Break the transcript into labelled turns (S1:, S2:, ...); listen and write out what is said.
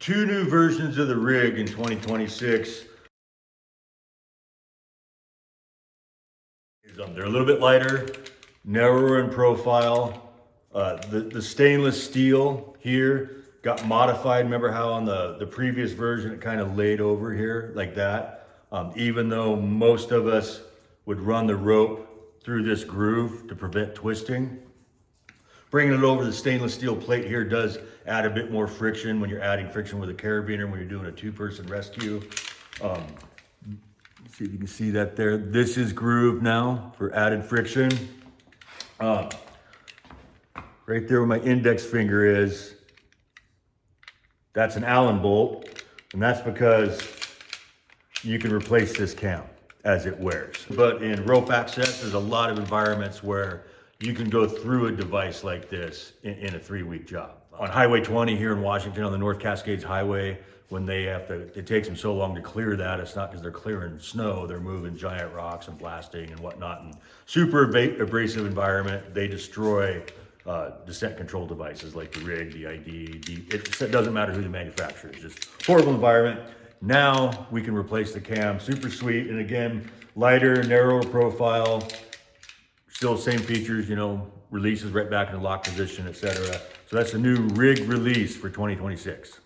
S1: Two new versions of the rig in 2026. They're a little bit lighter, narrower in profile. The stainless steel here got modified. Remember how on the previous version it kind of laid over here like that? Even though most of us would run the rope through this groove to prevent twisting. Bringing it over the stainless steel plate here does add a bit more friction when you're adding friction with a carabiner when you're doing a two-person rescue. See if you can see that there. This is grooved now for added friction. Right there where my index finger is, that's an Allen bolt, and that's because you can replace this cam as it wears. But in rope access, there's a lot of environments where you can go through a device like this in a 3-week job. On Highway 20 here in Washington, on the North Cascades Highway, when they have to, it takes them so long to clear that, it's not because they're clearing snow, they're moving giant rocks and blasting and whatnot. And super abrasive environment, they destroy descent control devices like the rig, the ID, it doesn't matter who the manufacturer is, just horrible environment. Now we can replace the cam, super sweet. And again, lighter, narrower profile, still same features, you know, releases right back in the lock position, etc. So that's a new rig release for 2026.